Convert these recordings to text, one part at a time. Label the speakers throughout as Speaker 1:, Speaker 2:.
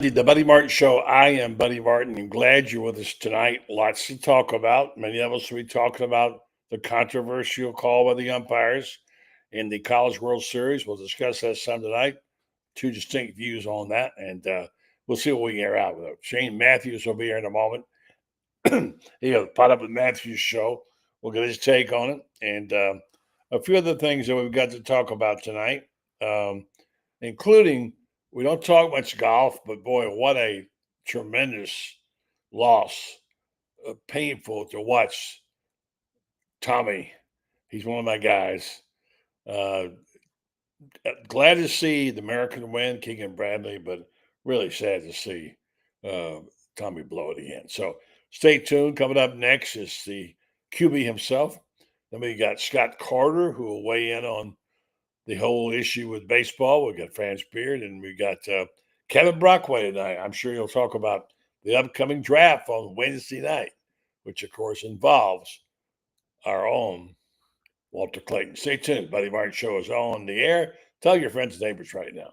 Speaker 1: The Buddy Martin Show. I am Buddy Martin and glad you're with us tonight. Lots to talk about. Many of us will be talking about the controversial call by the umpires in the College World Series. We'll discuss that some tonight. Two distinct views on that, and we'll see what we can air out with it. Shane Matthews will be here in a moment. He'll pot up with Matthews' show. We'll get his take on it and a few other things that we've got to talk about tonight, including we don't talk much golf, but boy, what a tremendous loss. Painful to watch Tommy. He's one of my guys. Uh, Glad to see the American win, Keegan Bradley, but really sad to see uh, Tommy blow it again. So stay tuned. Coming up next is the QB himself. Then we got Scott Carter, who will weigh in on the whole issue with baseball. We got Franz Beard, and we got Kevin Brockway tonight. I'm sure he'll talk about the upcoming draft on Wednesday night, which of course involves our own Walter Clayton. Stay tuned. Buddy Martin Show is on the air. Tell your friends and neighbors right now.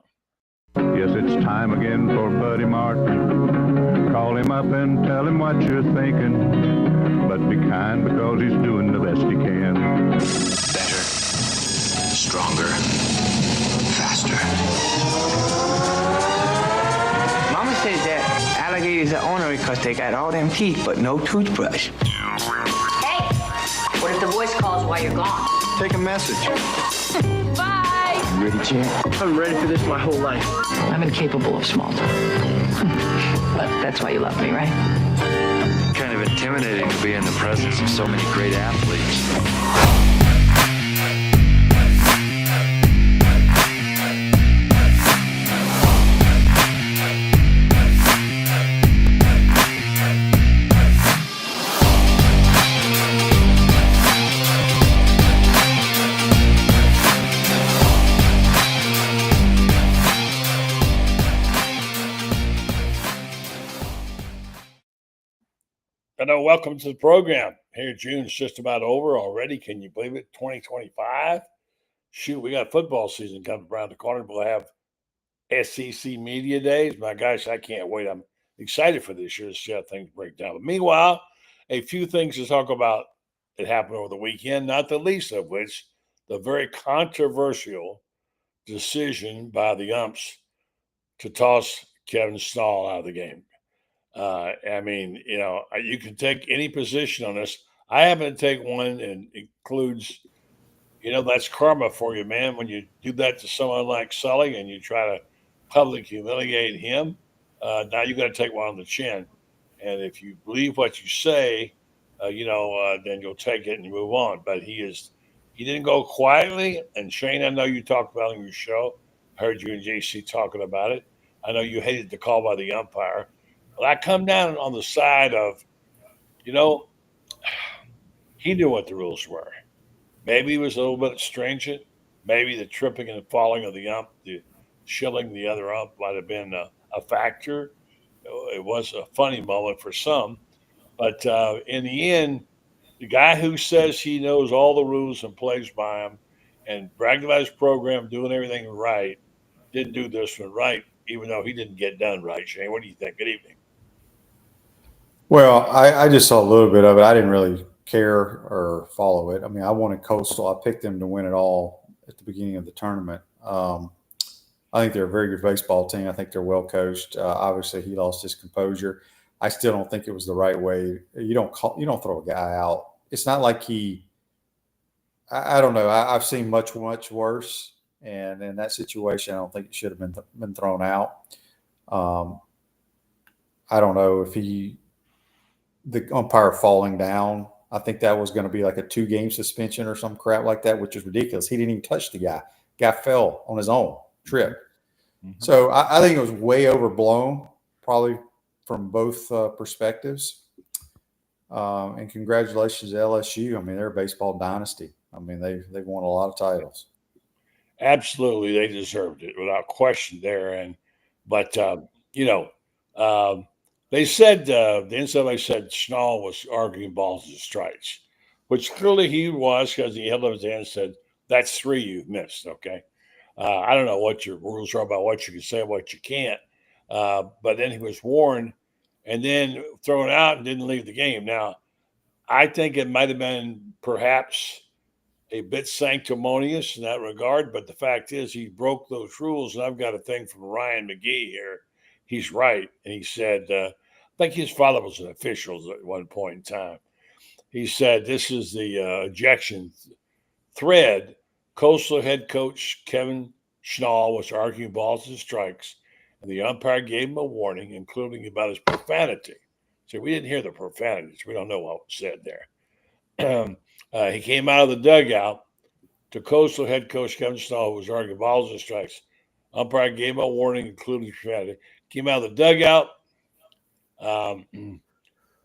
Speaker 2: Yes, it's time again for Buddy Martin. Call him up and tell him what you're thinking. But be kind because he's doing the best he can.
Speaker 3: Better, stronger, faster.
Speaker 4: Mama says that alligators are ornery because they got all them teeth but no toothbrush.
Speaker 5: Hey, what if the voice calls while you're gone?
Speaker 6: Take a message.
Speaker 5: Bye.
Speaker 6: You ready, champ?
Speaker 4: I'm ready for this my whole life.
Speaker 5: I'm incapable of small talk. But that's why you love me, right?
Speaker 7: Kind of intimidating to be in the presence of so many great athletes.
Speaker 1: Hello, welcome to the program. Here, June's just about over already. Can you believe it? 2025. Shoot, we got football season coming around the corner. We'll have SEC Media Days. My gosh, I can't wait. I'm excited for this year to see how things break down. But meanwhile, a few things to talk about that happened over the weekend, not the least of which the very controversial decision by the umps to toss Kevin Schnall out of the game. I mean, you can take any position on this. I happen to take one and includes, that's karma for you, man. When you do that to someone like Sully and you try to publicly humiliate him, now you got to take one on the chin. And if you believe what you say, then you'll take it and you move on. But he didn't go quietly. And Shane, I know you talked about it on your show. I heard you and JC talking about it. I know you hated the call by the umpire. Well, I come down on the side of, he knew what the rules were. Maybe he was a little bit stringent. Maybe the tripping and falling of the ump, the shilling the other ump might have been a factor. It was a funny moment for some. But in the end, the guy who says he knows all the rules and plays by them and bragged about his program doing everything right, didn't do this one right, even though he didn't get done right. Shane, what do you think? Good evening.
Speaker 8: Well, I just saw a little bit of it. I didn't really care or follow it. I mean, I wanted Coastal. I picked them to win it all at the beginning of the tournament. I think they're a very good baseball team. I think they're well coached. Obviously, he lost his composure. I still don't think it was the right way. You don't throw a guy out. It's not like I don't know. I've seen much worse, and in that situation, I don't think it should have been thrown out. I don't know if the umpire falling down, I think that was going to be like a 2-game suspension or some crap like that, which is ridiculous. He didn't even touch the guy. Guy fell on his own, trip. Mm-hmm. So I think it was way overblown, probably from both perspectives. And congratulations to LSU. I mean, they're a baseball dynasty. I mean, they've won a lot of titles.
Speaker 1: Absolutely, they deserved it without question there. They said the NCAA said Schnall was arguing balls and strikes, which clearly he was because he held up his hand and said, "That's 3 you've missed." Okay, I don't know what your rules are about what you can say and what you can't, but then he was warned and then thrown out and didn't leave the game. Now, I think it might have been perhaps a bit sanctimonious in that regard, but the fact is he broke those rules. And I've got a thing from Ryan McGee here. He's right. And he said, I think his father was an official at one point in time. He said, this is the ejection thread. Coastal head coach Kevin Schnall was arguing balls and strikes, and the umpire gave him a warning, including about his profanity. So we didn't hear the profanities. We don't know what was said there. He came out of the dugout to Coastal head coach Kevin Schnall, who was arguing balls and strikes. Umpire gave him a warning, including profanity. Came out of the dugout, and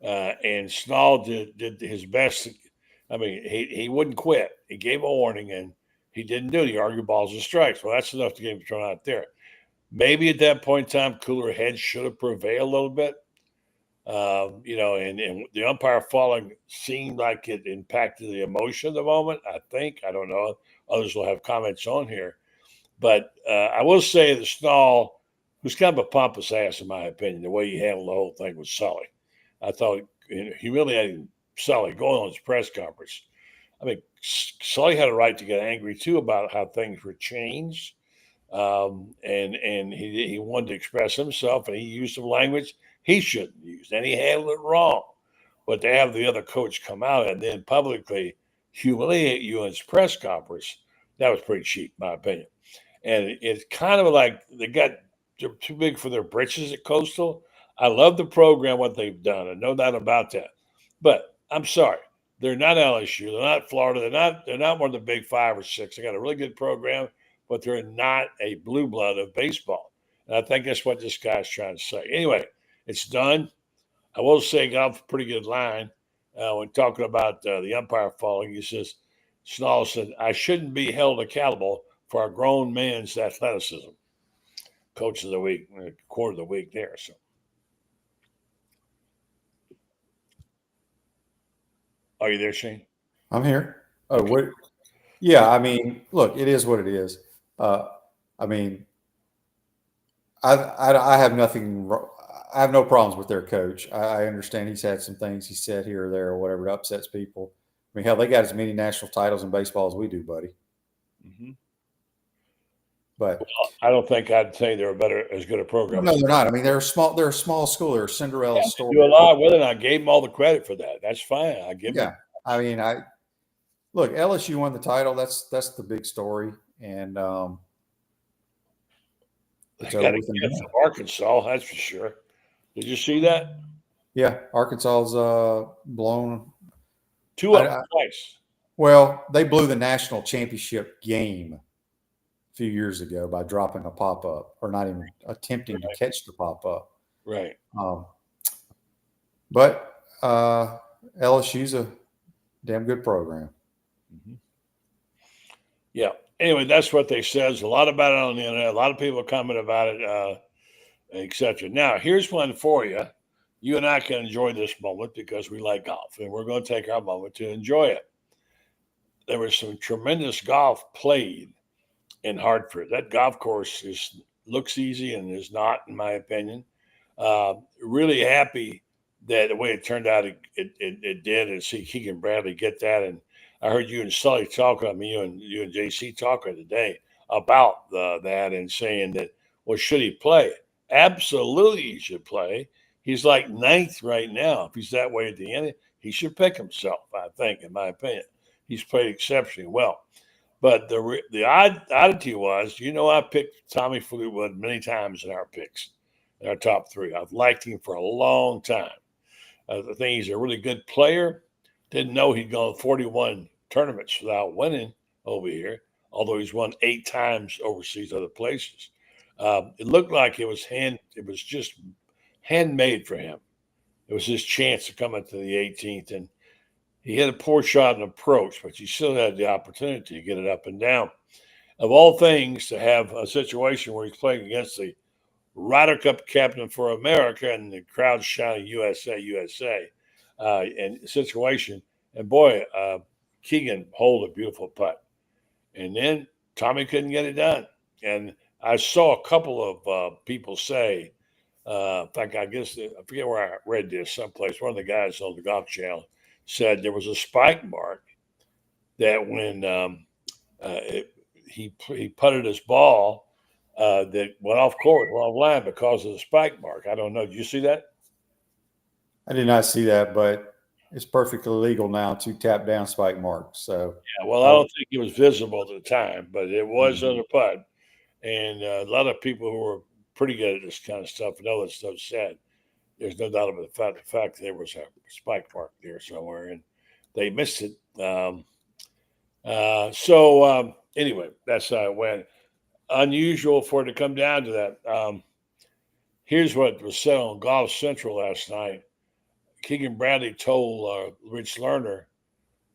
Speaker 1: Schnall did his best. I mean, he wouldn't quit. He gave a warning, and he didn't do it. He argued balls and strikes. Well, that's enough to get him thrown out there. Maybe at that point in time, cooler heads should have prevailed a little bit. And the umpire falling seemed like it impacted the emotion of the moment. I think. I don't know. Others will have comments on here. But I will say that Schnall, who's kind of a pompous ass, in my opinion, the way he handled the whole thing with Sully. I thought humiliating Sully going on his press conference. I mean, Sully had a right to get angry, too, about how things were changed. And he wanted to express himself, and he used some language he shouldn't use, and he handled it wrong. But to have the other coach come out and then publicly humiliate you in his press conference, that was pretty cheap, in my opinion. And it's kind of like they're too big for their britches at Coastal. I love the program, what they've done, and no doubt about that. But I'm sorry, they're not LSU, they're not Florida, they're not one of the big 5 or 6. They got a really good program, but they're not a blue blood of baseball. And I think that's what this guy's trying to say. Anyway, it's done. I will say, got off a pretty good line when talking about the umpire falling. He says, Schnall said, I shouldn't be held accountable for a grown man's athleticism. Coach of the week, quarter of the week there. So, are you there, Shane?
Speaker 8: I'm here. Oh, what? Yeah, I mean, look, it is what it is. I mean, I have nothing. I have no problems with their coach. I understand he's had some things he said here or there or whatever that upsets people. I mean, hell, they got as many national titles in baseball as we do, buddy.
Speaker 1: Mm-hmm.
Speaker 8: But
Speaker 1: I don't think I'd say they're as good a program.
Speaker 8: No, they're not. I mean, they're a small school. They're a Cinderella story.
Speaker 1: Do a lot with it. I gave them all the credit for that. That's fine. I give them.
Speaker 8: I mean, look, LSU won the title. That's the big story, and
Speaker 1: it's got to get from Arkansas. That's for sure. Did you see that?
Speaker 8: Yeah, Arkansas's blown
Speaker 1: 2 up twice.
Speaker 8: Well, they blew the national championship game a few years ago by dropping a pop-up or not even attempting to catch the pop-up.
Speaker 1: Right.
Speaker 8: But LSU's a damn good program.
Speaker 1: Mm-hmm. Yeah. Anyway, that's what they said. There's a lot about it on the internet. A lot of people comment about it, etc. Now, here's one for you. You and I can enjoy this moment because we like golf, and we're going to take our moment to enjoy it. There was some tremendous golf played in Hartford. That golf course looks easy and is not, in my opinion. Really happy that the way it turned out, it did, and see Keegan Bradley get that. And I heard you and Sully talking. I mean, you and JC talking today about that and saying that, well, should he play? Absolutely, he should play. He's like 9th right now. If he's that way at the end, he should pick himself, I think, in my opinion. He's played exceptionally well. But the oddity was, I picked Tommy Fleetwood many times in our picks, in our top 3. I've liked him for a long time. I think he's a really good player. Didn't know he'd gone 41 tournaments without winning over here, although he's won 8 times overseas other places. It looked like it was just handmade for him. It was his chance to come into the 18th, and he had a poor shot and approach, but he still had the opportunity to get it up and down. Of all things, to have a situation where he's playing against the Ryder Cup captain for America and the crowd shouting USA, USA, and situation. And boy, Keegan holed a beautiful putt. And then Tommy couldn't get it done. And I saw a couple of people say In fact, I guess I forget where I read this someplace. One of the guys on the Golf Channel said there was a spike mark that when he putted his ball that went off course, went off line because of the spike mark. I don't know. Did you see that?
Speaker 8: I did not see that, but it's perfectly legal now to tap down spike marks. So
Speaker 1: yeah, well, I don't think it was visible at the time, but it was on the putt, and a lot of people who were pretty good at this kind of stuff know that stuff said. There's no doubt about the fact that there was a spike mark there somewhere, and they missed it. Anyway, that's how it went. Unusual for it to come down to that. Here's what was said on Golf Central last night. Keegan Bradley told Rich Lerner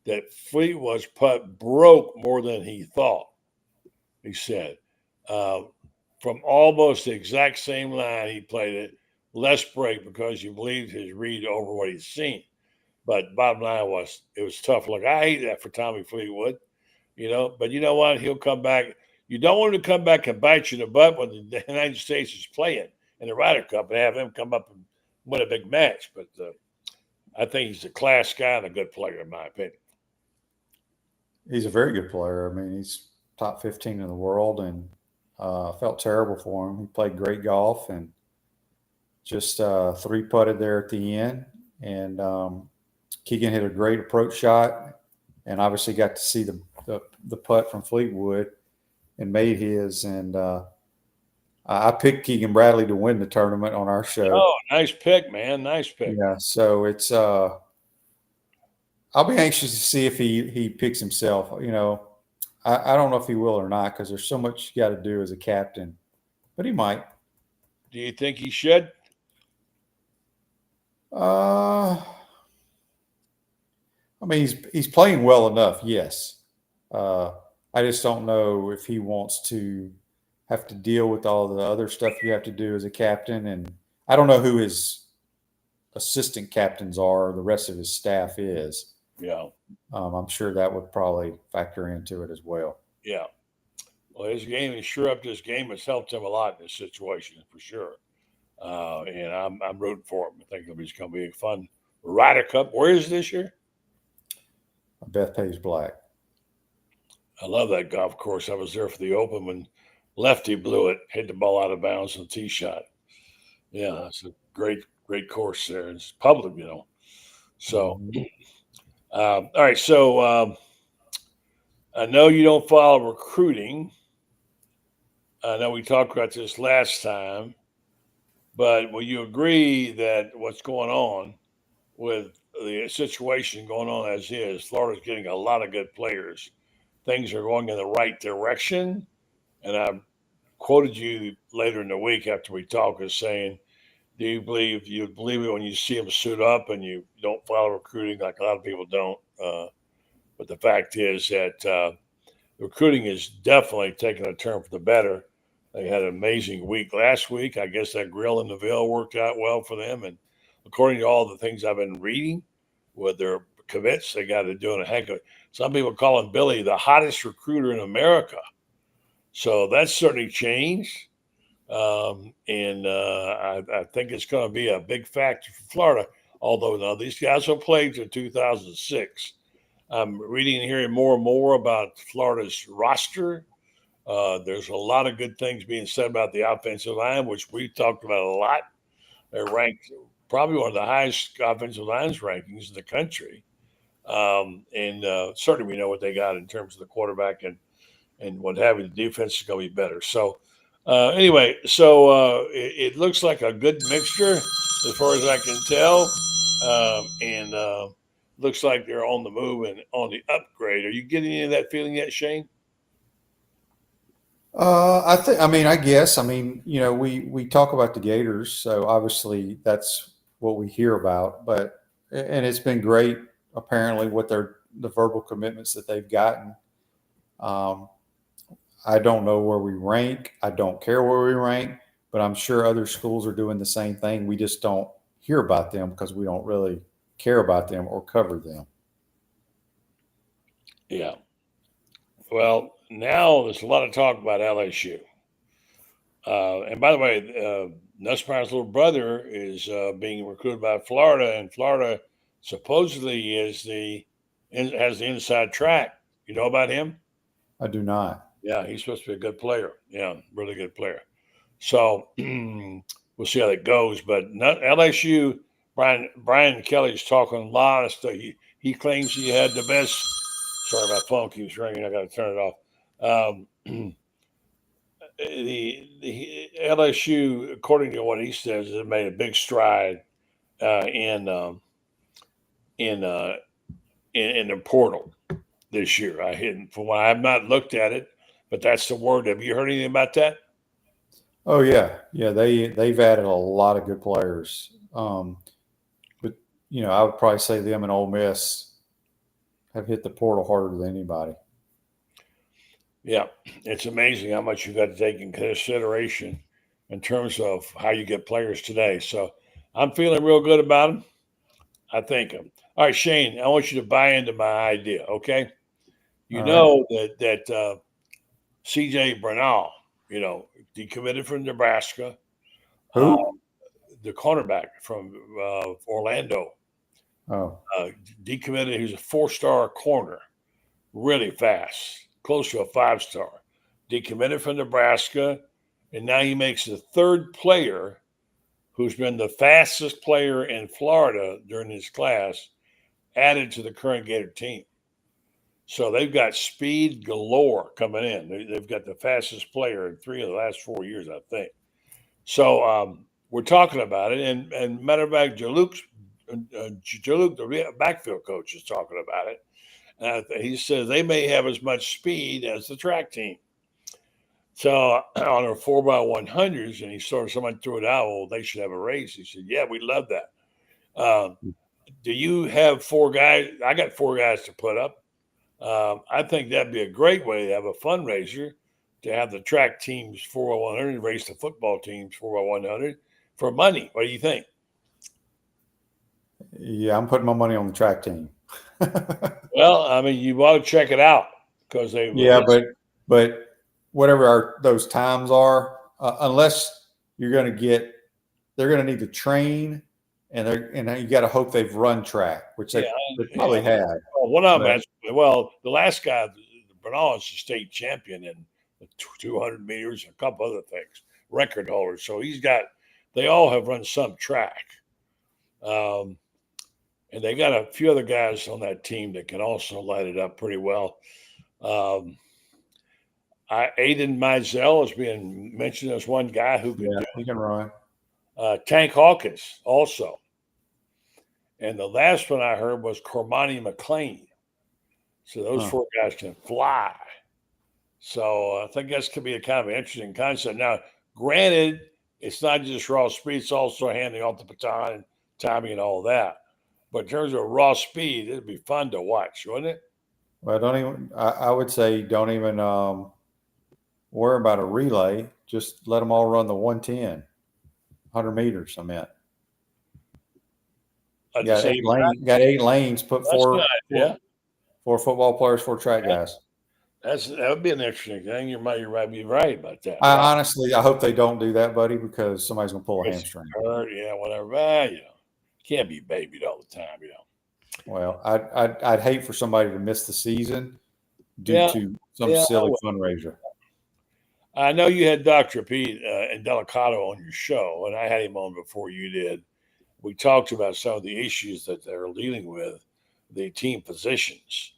Speaker 1: that Fleetwood's putt broke more than he thought. He said, from almost the exact same line he played it, less break because you believed his read over what he'd seen. But bottom line was, it was tough. Look, I hate that for Tommy Fleetwood, but you know what? He'll come back. You don't want him to come back and bite you in the butt when the United States is playing in the Ryder Cup and have him come up and win a big match. But I think he's a class guy and a good player, in my opinion.
Speaker 8: He's a very good player. I mean, he's top 15 in the world, and felt terrible for him. He played great golf and just three-putted there at the end. And Keegan hit a great approach shot, and obviously got to see the putt from Fleetwood and made his. And I picked Keegan Bradley to win the tournament on our show.
Speaker 1: Oh, nice pick, man. Nice pick.
Speaker 8: Yeah, so it's I'll be anxious to see if he picks himself. I don't know if he will or not, because there's so much you got to do as a captain, but he might.
Speaker 1: Do you think he should?
Speaker 8: I mean, he's playing well enough, yes. I just don't know if he wants to have to deal with all the other stuff you have to do as a captain. And I don't know who his assistant captains are, the rest of his staff is.
Speaker 1: Yeah.
Speaker 8: I'm sure that would probably factor into it as well.
Speaker 1: Yeah. Well, his game, and sure up this game has helped him a lot in this situation, for sure. And I'm rooting for him. I think it's going to be a fun Ryder Cup. Where is it this year?
Speaker 8: Bethpage Black.
Speaker 1: I love that golf course. I was there for the Open when Lefty blew it, hit the ball out of bounds on the tee shot. Yeah, it's a great course there. It's public, So, all right. So I know you don't follow recruiting. I know we talked about this last time, but will you agree that what's going on with the situation going on as is, Florida's getting a lot of good players. Things are going in the right direction. And I quoted you later in the week after we talked as saying, do you believe it when you see them suit up and you don't follow recruiting like a lot of people don't? But the fact is that recruiting is definitely taking a turn for the better. They had an amazing week last week. I guess that grill in the Ville worked out well for them. And according to all the things I've been reading with their commits, they got to do a heck of it. Some people call him Billy the hottest recruiter in America. So that's certainly changed. And I think it's going to be a big factor for Florida. Although now these guys have played since 2006. I'm reading and hearing more and more about Florida's roster. There's a lot of good things being said about the offensive line, which we've talked about a lot. They're ranked probably one of the highest offensive lines rankings in the country. Certainly we know what they got in terms of the quarterback and what have you. The defense is going to be better. So anyway, it looks like a good mixture as far as I can tell. Looks like they're on the move and on the upgrade. Are you getting any of that feeling yet, Shane?
Speaker 8: I guess. We talk about the Gators, so obviously that's what we hear about. And it's been great, apparently, with the verbal commitments that they've gotten. I don't know where we rank. I don't care where we rank, but I'm sure other schools are doing the same thing. We just don't hear about them because we don't really care about them or cover them.
Speaker 1: Yeah. Well, now there's a lot of talk about LSU. And by the way, Nussmeier's little brother is being recruited by Florida, and Florida supposedly has the inside track. You know about him?
Speaker 8: I do not.
Speaker 1: Yeah, he's supposed to be a good player. Yeah, really good player. So we'll see how that goes. But LSU, Brian Kelly's talking a lot of stuff. He claims he had the best. Sorry, my phone keeps ringing. I got to turn it off. The LSU, according to what he says, has made a big stride in the portal this year. I have not looked at it, but that's the word. Have you heard anything about that?
Speaker 8: Oh yeah. They've added a lot of good players. But I would probably say them and Ole Miss have hit the portal harder than anybody.
Speaker 1: Yeah, it's amazing how much you got to take in consideration in terms of how you get players today. So I'm feeling real good about them. I thank them. All right, Shane, I want you to buy into my idea, okay? You know that C.J. Bernal, decommitted from Nebraska.
Speaker 8: Who?
Speaker 1: The cornerback from Orlando.
Speaker 8: Oh.
Speaker 1: Decommitted. He was a 4-star corner, really fast, close to a 5-star. Decommitted from Nebraska, and now he makes the third player who's been the fastest player in Florida during his class added to the current Gator team. So they've got speed galore coming in. They've got the fastest player in 3 of the last 4 years, I think. So we're talking about it. And matter of fact, Jaluk, the backfield coach, is talking about it. He says they may have as much speed as the track team. So on our 4x100s, and somebody threw it out, well, they should have a race. He said, yeah, we love that. Do you have 4 guys? I got 4 guys to put up. I think that'd be a great way to have a fundraiser, to have the track teams 4x100 race the football teams 4x100 for money. What do you think?
Speaker 8: Yeah, I'm putting my money on the track team.
Speaker 1: Well, I mean, you ought to check it out because they.
Speaker 8: Yeah, but whatever those times are, unless you're going to they're going to need to train, and you got to hope they've run track, which they probably had.
Speaker 1: Well, the last guy, Bernal, is the state champion in the 200 meters, a couple other things, record holder. So they all have run some track. And they got a few other guys on that team that can also light it up pretty well. Aiden Mizell is being mentioned as one guy who
Speaker 8: he can run.
Speaker 1: Tank Hawkins also. And the last one I heard was Cormani McLean. So those 4 guys can fly. So I think that's could be a kind of an interesting concept. Now, granted, it's not just raw speed; it's also handing off the baton and timing and all that. But in terms of raw speed, it'd be fun to watch, wouldn't it?
Speaker 8: Well, I would say don't even worry about a relay. Just let them all run the 110, 100 meters. I meant. Got 8 lanes. Put 4 football players, 4 track guys.
Speaker 1: That would be an interesting thing. You might be right about that.
Speaker 8: Honestly, I hope they don't do that, buddy, because somebody's gonna pull a hamstring.
Speaker 1: Yeah, whatever. Can't be babied all the time.
Speaker 8: Well, I'd hate for somebody to miss the season due to some silly fundraiser.
Speaker 1: I know you had Dr. Pete and Delicato on your show, and I had him on before you did. We talked about some of the issues that they're dealing with, the team positions.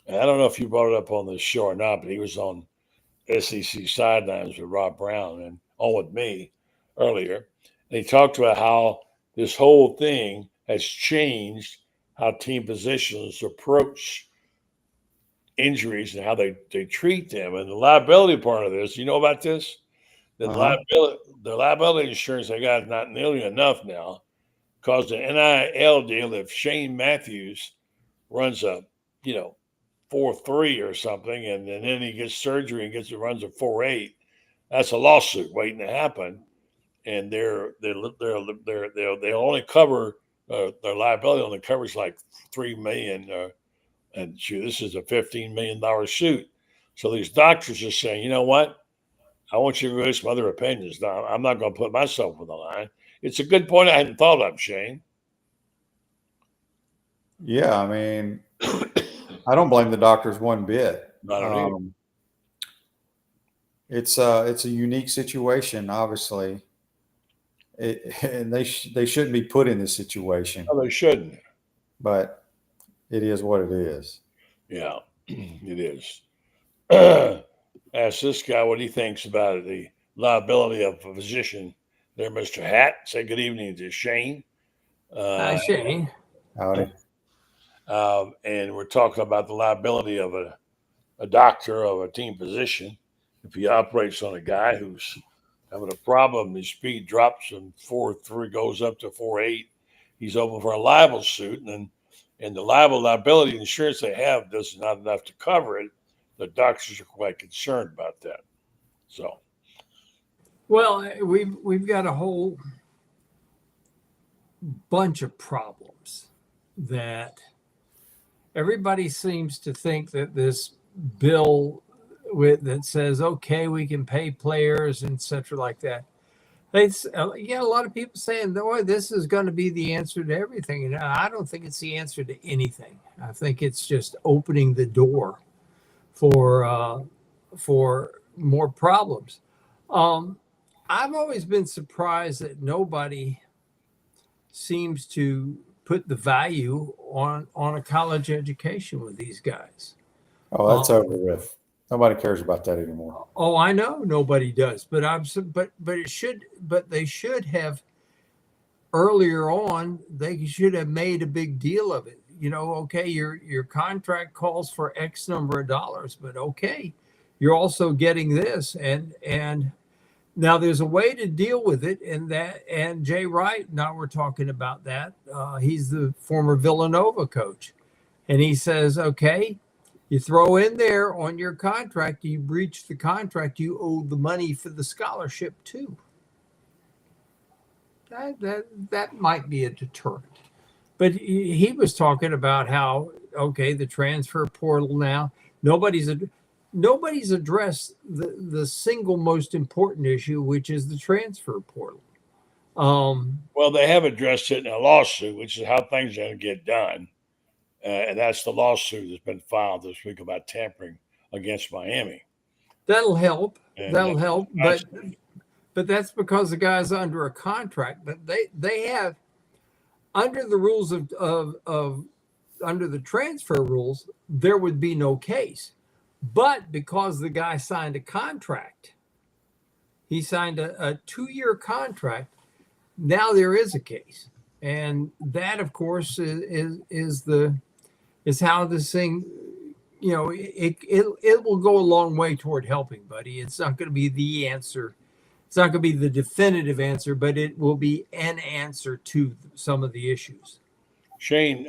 Speaker 1: And I don't know if you brought it up on this show or not, but he was on SEC Sidelines with Rob Brown and on with me earlier. And he talked about how this whole thing has changed how team positions approach injuries and how they treat them. And the liability part of this, you know about this? The liability insurance they got is not nearly enough now, because the NIL deal, if Shane Matthews runs a 4.3 or something, and then he gets surgery and runs a 4.8, that's a lawsuit waiting to happen. And they'll only cover their liability only covers like $3 million, and shoot, this is a $15 million suit. So these doctors are saying, you know what, I want you to hear some other opinions. Now, I'm not going to put myself on the line. It's a good point I hadn't thought of, Shane.
Speaker 8: Yeah, I mean, I don't blame the doctors one bit. It's a unique situation, obviously, and they shouldn't be put in this situation.
Speaker 1: No, they shouldn't.
Speaker 8: But it is what it is.
Speaker 1: Yeah, it is. Ask this guy what he thinks about the liability of a physician. There, Mr. Hatt. Say good evening to Shane.
Speaker 9: Hi, Shane.
Speaker 8: Howdy.
Speaker 1: And we're talking about the liability of a doctor, of a team physician, if he operates on a guy who's having a problem, his speed drops from 4.3 goes up to 4.8. He's open for a libel suit, and the liability insurance they have does not enough to cover it. The doctors are quite concerned about that. So,
Speaker 9: well, we've got a whole bunch of problems that everybody seems to think that this bill that says, okay, we can pay players, etc., like that. A lot of people saying, "Boy, this is going to be the answer to everything." And I don't think it's the answer to anything. I think it's just opening the door for more problems. I've always been surprised that nobody seems to put the value on a college education with these guys.
Speaker 8: Oh, that's over with. Nobody cares about that anymore.
Speaker 9: Oh, I know nobody does, but they should have earlier on. They should have made a big deal of it. Okay, your contract calls for X number of dollars, but okay, you're also getting this, and now there's a way to deal with it, and Jay Wright. Now we're talking about that. He's the former Villanova coach, and he says, okay. You throw in there on your contract, you breach the contract, you owe the money for the scholarship too. That might be a deterrent. But he was talking about how, okay, the transfer portal now, nobody's addressed the single most important issue, which is the transfer portal.
Speaker 1: Well, they have addressed it in a lawsuit, which is how things are going to get done. And that's the lawsuit that's been filed this week about tampering against Miami.
Speaker 9: That'll help. But that's because the guy's under a contract. But they have, under the rules of under the transfer rules, there would be no case. But because the guy signed a contract, he signed a 2-year contract. Now there is a case, and that, of course, is how this thing, it will go a long way toward helping, buddy. It's not going to be the answer. It's not going to be the definitive answer, but it will be an answer to some of the issues.
Speaker 1: Shane,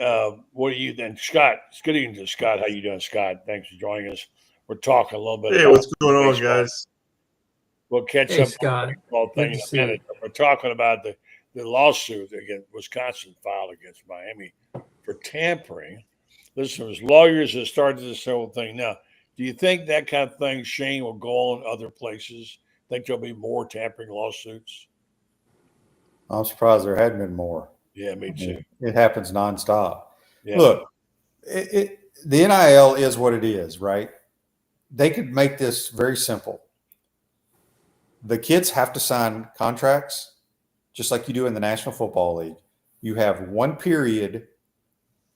Speaker 1: what are you then? Scott, it's good evening to Scott. How you doing, Scott? Thanks for joining us. We're talking a little bit.
Speaker 10: Hey, what's going on, guys?
Speaker 1: We'll catch up on the baseball thing in a minute. We're talking about the lawsuit against Wisconsin filed against Miami for tampering. Listen, there's lawyers that started this whole thing. Now, do you think that kind of thing, Shane, will go on other places? Think there'll be more tampering lawsuits?
Speaker 8: I'm surprised there hadn't been more.
Speaker 1: Yeah, me too.
Speaker 8: It happens nonstop.
Speaker 1: Yeah.
Speaker 8: Look, the NIL is what it is, right? They could make this very simple. The kids have to sign contracts just like you do in the National Football League. You have one period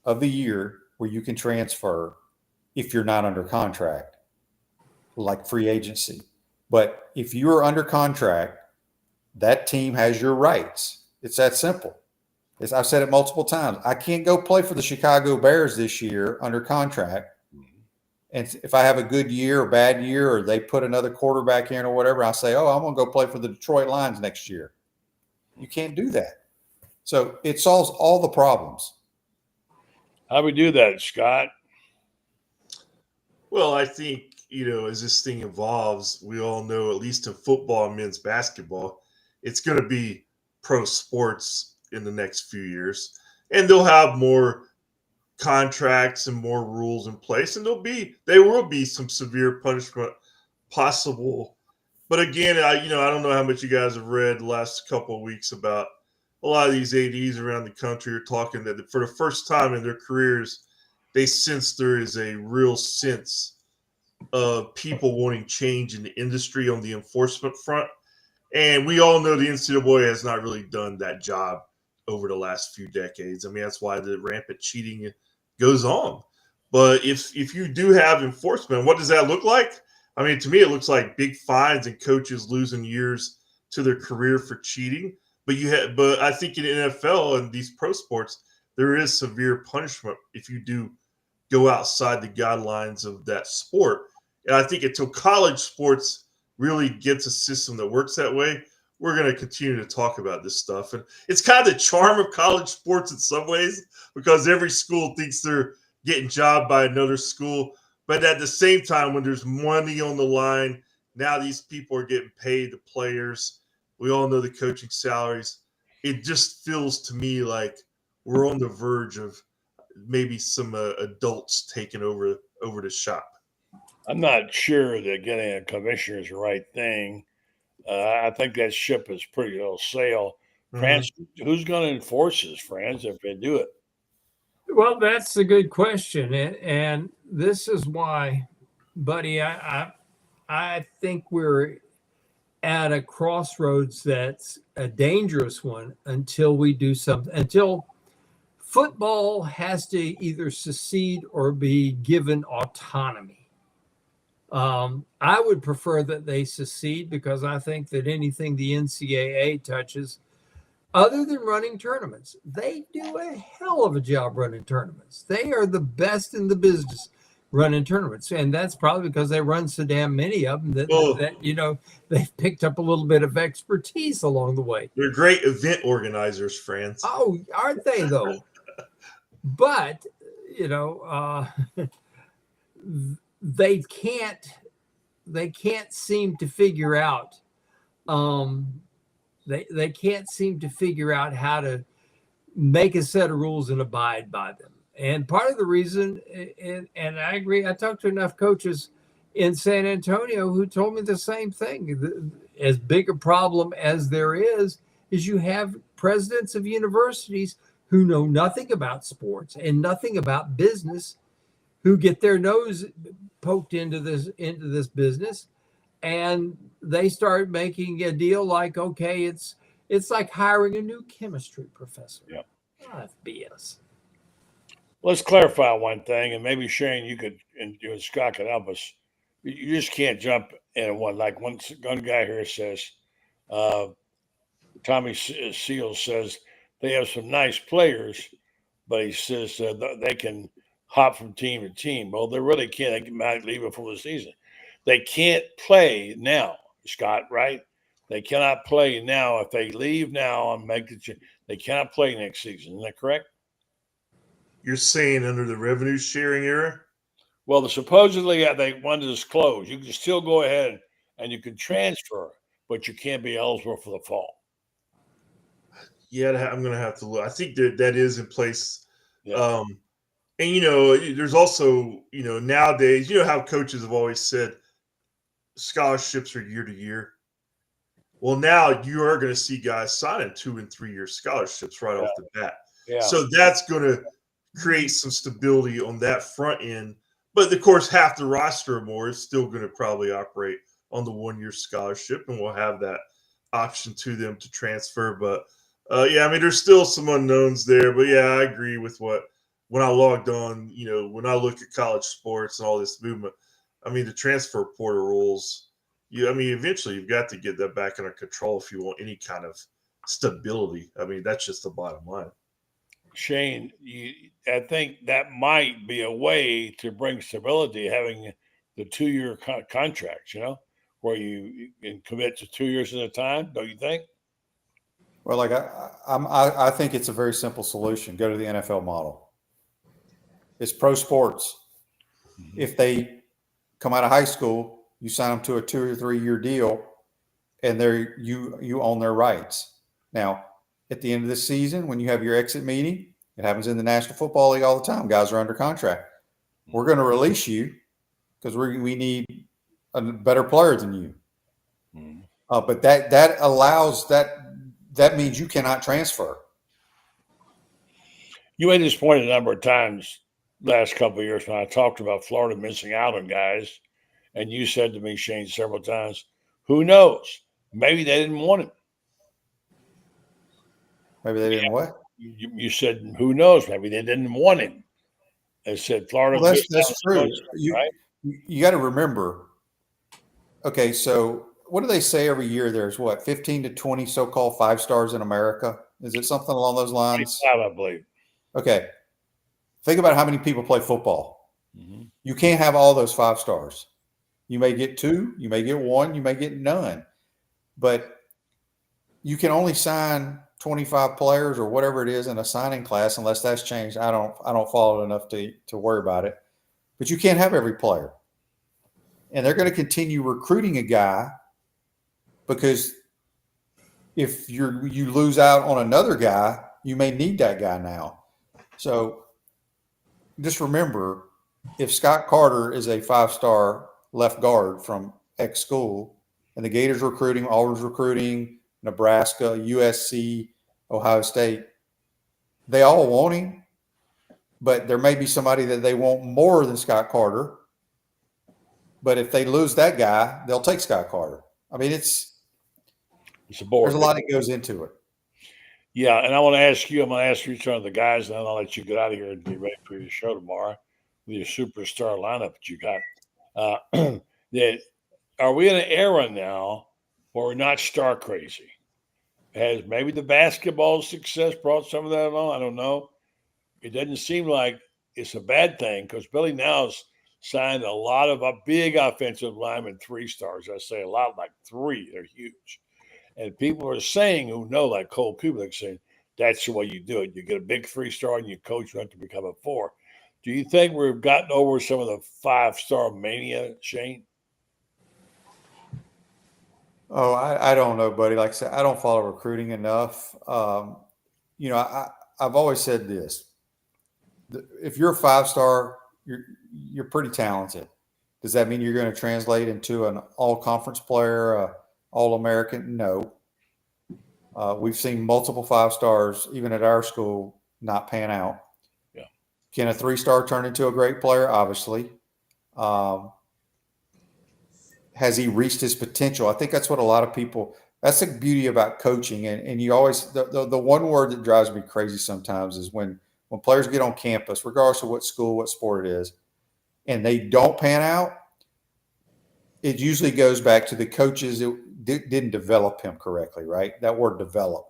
Speaker 8: of the year where you can transfer if you're not under contract, like free agency. But if you are under contract, that team has your rights. It's that simple. I've said it multiple times. I can't go play for the Chicago Bears this year under contract. And if I have a good year or bad year, or they put another quarterback in or whatever, I say, oh, I'm going to go play for the Detroit Lions next year. You can't do that. So it solves all the problems.
Speaker 1: How do we do that, Scott?
Speaker 10: Well, I think, as this thing evolves, we all know, at least in football and men's basketball, it's going to be pro sports in the next few years. And they'll have more contracts and more rules in place. And there will be some severe punishment possible But again, I don't know how much you guys have read the last couple of weeks about a lot of these ADs around the country are talking that for the first time in their careers, they sense there is a real sense of people wanting change in the industry on the enforcement front. And we all know the NCAA has not really done that job over the last few decades. I mean, that's why the rampant cheating goes on. But if you do have enforcement, what does that look like? I mean, to me, it looks like big fines and coaches losing years to their career for cheating. But I think in the NFL and these pro sports, there is severe punishment if you do go outside the guidelines of that sport. And I think until college sports really gets a system that works that way, we're going to continue to talk about this stuff. And it's kind of the charm of college sports in some ways, because every school thinks they're getting jobbed by another school. But at the same time, when there's money on the line, now these people are getting paid, the players. We all know the coaching salaries. It just feels to me like we're on the verge of maybe some adults taking over the shop.
Speaker 1: I'm not sure that getting a commissioner is the right thing. I think that ship is pretty well sail. France, who's going to enforce this, France, if they do it?
Speaker 9: Well, that's a good question, and this is why, buddy, I think we're at a crossroads that's a dangerous one until we do something. Until football has to either secede or be given autonomy. I would prefer that they secede, because I think that anything the NCAA touches, other than running tournaments, they do a hell of a job running tournaments. They are the best in the business running tournaments. And that's probably because they run so damn many of them that they've picked up a little bit of expertise along the way.
Speaker 10: They're great event organizers, Franz.
Speaker 9: Oh, aren't they, though? But, they can't seem to figure out they can't seem to figure out how to make a set of rules and abide by them. And part of the reason, and I agree, I talked to enough coaches in San Antonio who told me the same thing. As big a problem as there is you have presidents of universities who know nothing about sports and nothing about business, who get their nose poked into this business, and they start making a deal like, okay, it's like hiring a new chemistry professor.
Speaker 1: Yeah,
Speaker 9: that's BS.
Speaker 1: Let's clarify one thing, and maybe Shane, you and Scott could help us. You just can't jump in one. Like one guy here says, Tommy Seals says they have some nice players, but he says they can hop from team to team. Well, they really can't. They might leave before the season. They can't play now, Scott, right? They cannot play now. If they leave now and make the change, they cannot play next season. Isn't that correct?
Speaker 10: You're saying under the revenue sharing era?
Speaker 1: Well, supposedly they want to disclose. You can still go ahead and you can transfer, but you can't be eligible for the fall.
Speaker 10: Yeah, I'm going to have to look. I think that is in place.
Speaker 1: Yeah.
Speaker 10: And, there's also, nowadays, how coaches have always said scholarships are year to year. Well, now you are going to see guys signing 2 and 3 year scholarships right off the bat.
Speaker 1: Yeah.
Speaker 10: So that's going to create some stability on that front end. But, of course, half the roster or more is still going to probably operate on the 1 year scholarship, and we'll have that option to them to transfer. But, there's still some unknowns there. But, I agree with when I logged on, when I look at college sports and all this movement, the transfer portal rules, eventually you've got to get that back under control if you want any kind of stability. That's just the bottom line.
Speaker 1: Shane, I think that might be a way to bring stability, having the 2 year contracts, where you can commit to 2 years at a time, don't you think?
Speaker 8: Well, I think it's a very simple solution. Go to the NFL model. It's pro sports. Mm-hmm. If they come out of high school, you sign them to a 2 or 3 year deal, and you own their rights. Now, at the end of the season, when you have your exit meeting, it happens in the National Football League all the time. Guys are under contract. We're going to release you because we need a better player than you. But that allows that means you cannot transfer.
Speaker 1: You made this point a number of times last couple of years when I talked about Florida missing out on guys, and you said to me, Shane, several times, "Who knows? Maybe they didn't want him."
Speaker 8: Maybe they didn't what?
Speaker 1: You said, "Who knows? Maybe they didn't want him." I said, "Florida."
Speaker 8: Well, that's true.
Speaker 1: Right?
Speaker 8: You got to remember. Okay, so what do they say every year? There's 15 to 20 so-called 5 stars in America. Is it something along those lines?
Speaker 1: I believe.
Speaker 8: Okay. Think about how many people play football.
Speaker 1: Mm-hmm.
Speaker 8: You can't have all those 5 stars. You may get 2, you may get 1, you may get none. But you can only sign 25 players or whatever it is in a signing class unless that's changed. I don't follow it enough to worry about it. But you can't have every player. And they're going to continue recruiting a guy because if you lose out on another guy, you may need that guy now. So just remember, if Scott Carter is a 5-star left guard from X school and the Gators recruiting, Auburn's recruiting, Nebraska, USC, Ohio State, they all want him, but there may be somebody that they want more than Scott Carter. But if they lose that guy, they'll take Scott Carter. I mean, it's a board. There's a lot that goes into it.
Speaker 1: Yeah, and I'm going to ask each one of the guys, and then I'll let you get out of here and be ready for your show tomorrow with your superstar lineup that you got. Are we in an era now where we're not star crazy? Has maybe the basketball success brought some of that along? I don't know. It doesn't seem like it's a bad thing because Billy Now's signed a lot of big offensive linemen 3 stars. I say a lot, like 3. They're huge. And people are saying who know, like Cole Kublik, saying that's the way you do it. You get a big 3-star and you coach them to become a 4. Do you think we've gotten over some of the 5-star mania, Shane?
Speaker 8: Oh, I don't know, buddy. Like I said, I don't follow recruiting enough. I've always said this. If you're a 5-star, you're pretty talented. Does that mean you're going to translate into an all-conference player, all-American? No. We've seen multiple 5-stars, even at our school, not pan out.
Speaker 1: Yeah.
Speaker 8: Can a 3-star turn into a great player? Obviously. Has he reached his potential? I think that's what a lot of people – that's the beauty about coaching. And you always – the one word that drives me crazy sometimes is when players get on campus, regardless of what school, what sport it is, and they don't pan out, it usually goes back to the coaches that didn't develop him correctly, right? That word develop.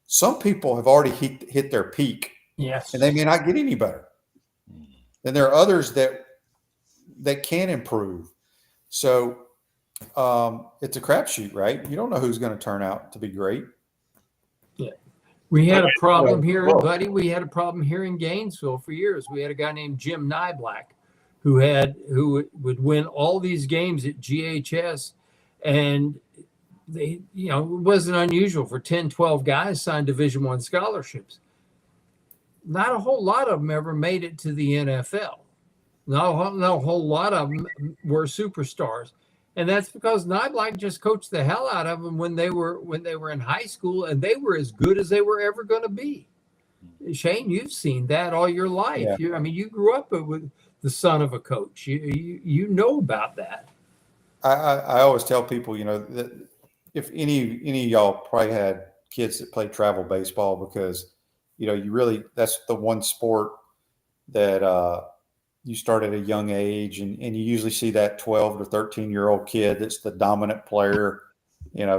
Speaker 8: Some people have already hit their peak.
Speaker 9: Yes.
Speaker 8: And they may not get any better. Then there are others that can improve. So it's a crapshoot, right? You don't know who's going to turn out to be great.
Speaker 9: Yeah. We had a problem here, buddy. We had a problem here in Gainesville for years. We had a guy named Jim Nyblack who would win all these games at GHS, and it wasn't unusual for 10, 12 guys signed Division I scholarships. Not a whole lot of them ever made it to the NFL. Not a whole lot of them were superstars. And that's because Nyblack just coached the hell out of them when they were in high school, and they were as good as they were ever going to be. Shane, you've seen that all your life.
Speaker 8: Yeah.
Speaker 9: You grew up with the son of a coach. You know about that.
Speaker 8: I always tell people, that if any of y'all probably had kids that played travel baseball, because that's the one sport that you start at a young age, and you usually see that 12 to 13-year-old kid that's the dominant player,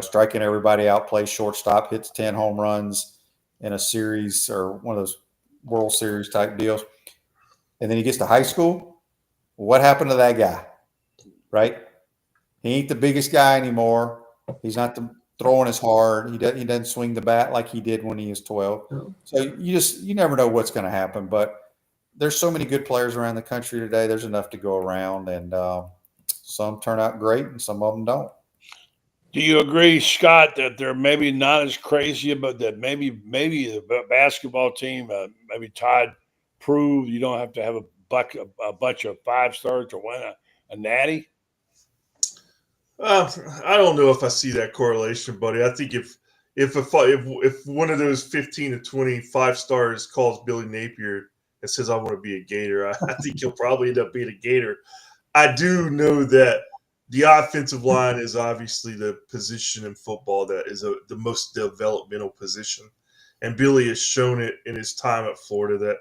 Speaker 8: striking everybody out, plays shortstop, hits 10 home runs in a series or one of those World Series type deals. And then he gets to high school. What happened to that guy, right? He ain't the biggest guy anymore. He's not throwing as hard. He doesn't swing the bat like he did when he was 12.
Speaker 9: No.
Speaker 8: So you never know what's going to happen, but there's so many good players around the country today. There's enough to go around, and some turn out great and some of them don't.
Speaker 1: Do you agree, Scott, that they're maybe not as crazy, but that maybe the basketball team, maybe Todd proved you don't have to have a bunch of 5-stars to win a natty?
Speaker 10: I don't know if I see that correlation, buddy. I think if one of those 15 to 25 stars calls Billy Napier and says, I want to be a Gator, I think he'll probably end up being a Gator. I do know that the offensive line is obviously the position in football that is the most developmental position. And Billy has shown it in his time at Florida that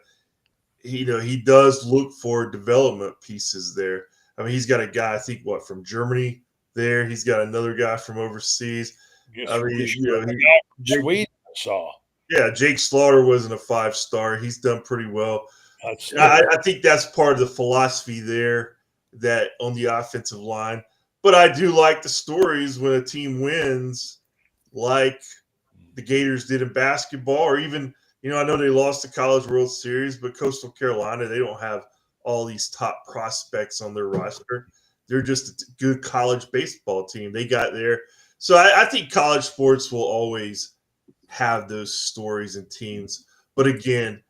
Speaker 10: he does look for development pieces there. I mean, he's got a guy, I think, from Germany there. He's got another guy from overseas.
Speaker 1: Sweden, I saw.
Speaker 10: Yeah, Jake Slaughter wasn't a 5-star. He's done pretty well. I think that's part of the philosophy there that on the offensive line. But I do like the stories when a team wins, like the Gators did in basketball, or even, I know they lost the College World Series, but Coastal Carolina, they don't have all these top prospects on their roster. They're just a good college baseball team. They got there. So I think college sports will always have those stories and teams. But again,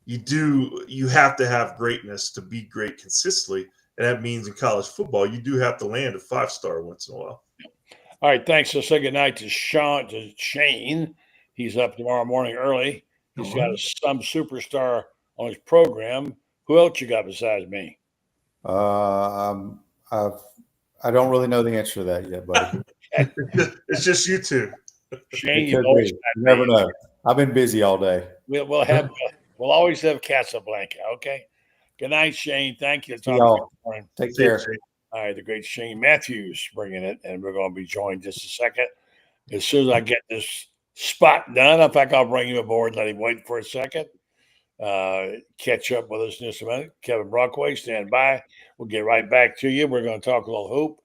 Speaker 10: you have to have greatness to be great consistently. And that means in college football, you do have to land a 5-star once in a while.
Speaker 1: All right, thanks. So say goodnight to Shane. He's up tomorrow morning early. He's got some superstar on his program. Who else you got besides me?
Speaker 8: I don't really know the answer to that yet, buddy.
Speaker 10: It's just you two.
Speaker 1: Shane,
Speaker 8: you never know. I've been busy all day.
Speaker 1: We'll always have Casablanca. Okay. Good night, Shane. Thank you.
Speaker 8: Take care.
Speaker 1: All right, the great Shane Matthews bringing it, and we're going to be joined just a second. As soon as I get this spot done, in fact, I'll bring him aboard and let him wait for a second. Catch up with us in just a minute. Kevin Brockway, stand by. We'll get right back to you. We're going to talk a little hoop,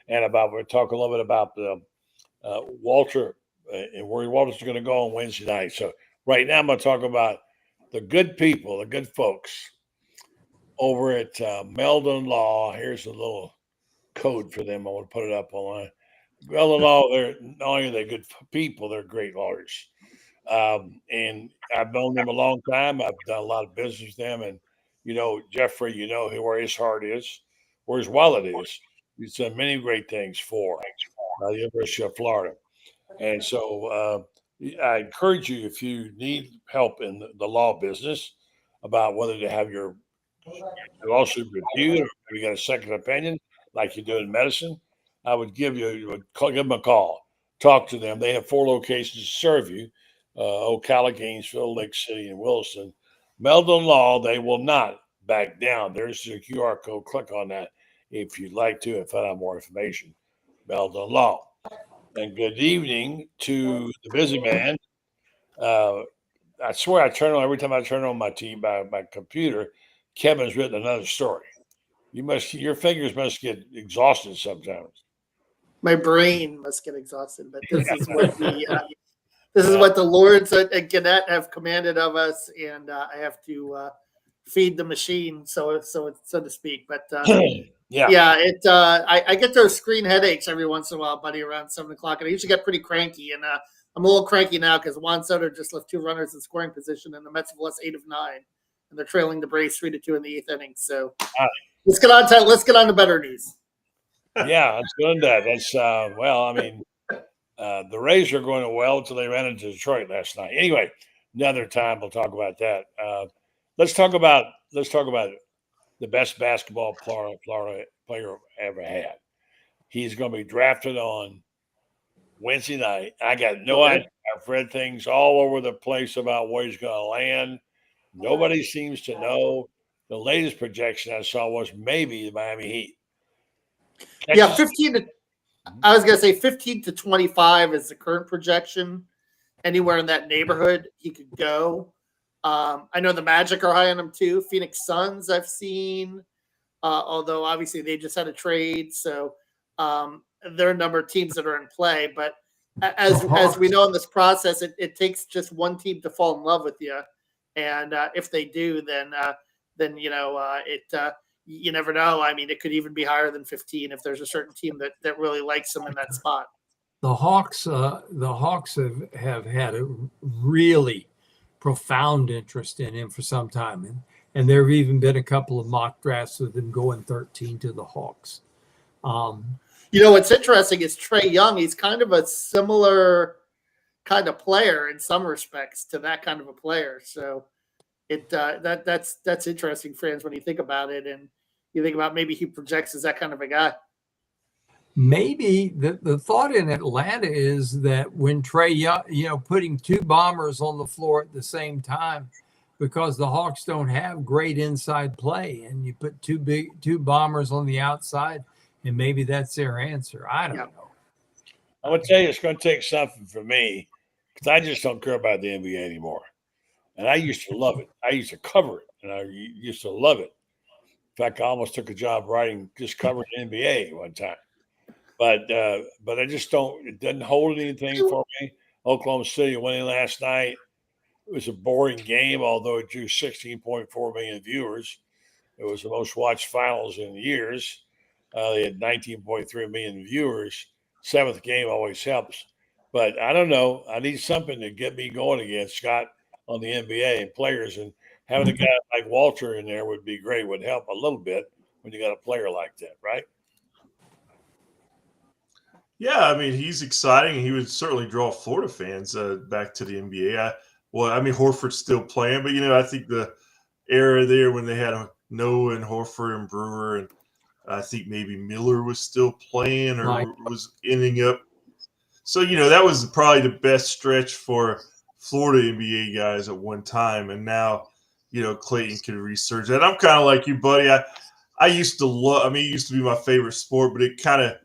Speaker 1: and we'll talk a little bit about the Walter and where Walter's going to go on Wednesday night. So right now I'm going to talk about the good people, the good folks over at Meldon Law. Here's a little code for them. I want to put it up online. Meldon Law, they're not only are they good people, they're great lawyers. And I've known them a long time. I've done a lot of business with them. And, Jeffrey, where his heart is, where his wallet is. He's done many great things for the University of Florida. And so I encourage you, if you need help in the law business about whether to have your lawsuit reviewed or you got a second opinion like you do in medicine, I would give them a call. Talk to them. They have 4 locations to serve you: Ocala, Gainesville, Lake City, and Williston. Meldon Law, they will not back down. There's a QR code. Click on that if you'd like to and find out more information. Meldon Law. And good evening to the busy man. I swear every time I turn on my TV by my computer, Kevin's written another story. Your fingers must get exhausted sometimes.
Speaker 11: My brain must get exhausted, but this is what the Lords at Gannett have commanded of us, and I have to feed the machine, so to speak. But I get those screen headaches every once in a while, buddy, around 7:00, and I usually get pretty cranky. And I'm a little cranky now because Juan Soto just left 2 runners in scoring position, and the Mets have lost 8 of 9, and they're trailing the Braves 3-2 in the 8th inning. So let's get on to better news.
Speaker 1: Yeah, let's go into that. That's the Rays are going well until they ran into Detroit last night. Anyway, another time we'll talk about that. Let's talk about the best basketball Florida player ever had. He's going to be drafted on Wednesday night. I got no idea. I've read things all over the place about where he's going to land. Nobody seems to know. The latest projection I saw was maybe the Miami Heat.
Speaker 11: Yeah, 15 to 25 is the current projection. Anywhere in that neighborhood, he could go. I know the Magic are high on him too. Phoenix Suns I've seen, although obviously they just had a trade, so there are a number of teams that are in play. But as we know in this process, it takes just one team to fall in love with you, and if they do, then you never know. I mean, it could even be higher than 15 if there's a certain team that really likes him in that spot.
Speaker 9: The Hawks have had a really profound interest in him for some time, and there have even been a couple of mock drafts with him going 13 to the Hawks.
Speaker 11: You know, what's interesting is Trae Young. He's kind of a similar kind of player in some respects to that kind of a player. So that's interesting, friends, when you think about it, and you think about maybe he projects as that kind of a guy.
Speaker 9: Maybe the thought in Atlanta is that when Trae Young, putting two bombers on the floor at the same time, because the Hawks don't have great inside play, and you put two bombers on the outside, and maybe that's their answer. I don't know.
Speaker 1: I'm going to tell you, it's going to take something from me, because I just don't care about the NBA anymore. And I used to love it. I used to cover it, and I used to love it. In fact, I almost took a job just covering the NBA one time. But I just don't. It doesn't hold anything for me. Oklahoma City winning last night. It was a boring game, although it drew 16.4 million viewers. It was the most watched finals in years. They had 19.3 million viewers. Seventh game always helps. But I don't know. I need something to get me going again, Scott, on the NBA and players. And having a guy like Walter in there would be great, would help a little bit when you got a player like that, right?
Speaker 10: Yeah, I mean, he's exciting. He would certainly draw Florida fans back to the NBA. Horford's still playing, but, I think the era there when they had Noah and Horford and Brewer, and I think maybe Miller was still playing or was ending up. So, that was probably the best stretch for Florida NBA guys at one time. And now, Clayton can resurge that. I'm kind of like you, buddy. I used to love, it used to be my favorite sport, but it kind of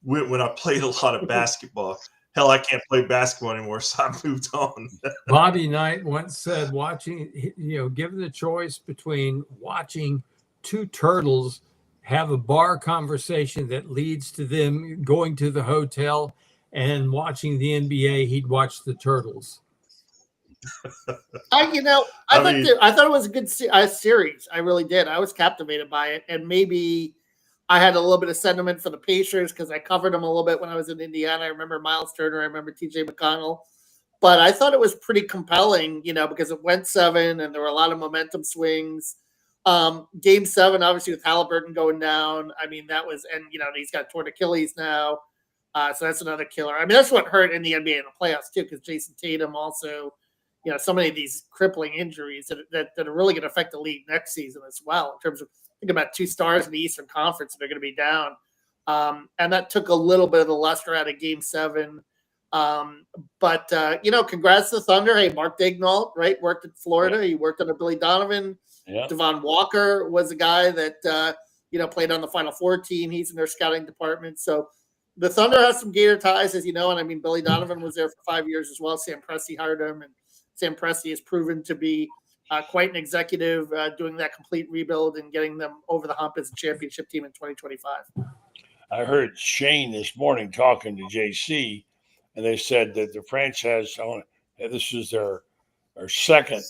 Speaker 10: went when I played a lot of basketball. Hell, I can't play basketball anymore, so I moved on.
Speaker 9: Bobby Knight once said, given the choice between watching two turtles have a bar conversation that leads to them going to the hotel and watching the NBA, he'd watch the Turtles.
Speaker 11: I thought it was a good series. I really did. I was captivated by it, and maybe I had a little bit of sentiment for the Pacers because I covered them a little bit when I was in Indiana. I remember Miles Turner. I remember TJ McConnell. But I thought it was pretty compelling, because it went 7 and there were a lot of momentum swings. Game 7, obviously, with Halliburton going down. That was, and, he's got torn Achilles now. So that's another killer. That's what hurt in the NBA in the playoffs, too, because Jason Tatum also, so many of these crippling injuries that are really going to affect the league next season as well, in terms of, think about 2 stars in the Eastern Conference that are going to be down. And that took a little bit of the luster out of Game 7. But congrats to the Thunder. Hey, Mark Daigneault, right, worked at Florida. He worked under Billy Donovan. Yeah. Devon Walker was a guy that, played on the Final Four team. He's in their scouting department. So the Thunder has some Gator ties, as you know. And, Billy Donovan was there for 5 years as well. Sam Presti hired him. And Sam Presti has proven to be quite an executive, doing that complete rebuild and getting them over the hump as a championship team in 2025.
Speaker 1: I heard Shane this morning talking to JC, and they said that the franchise, this is their second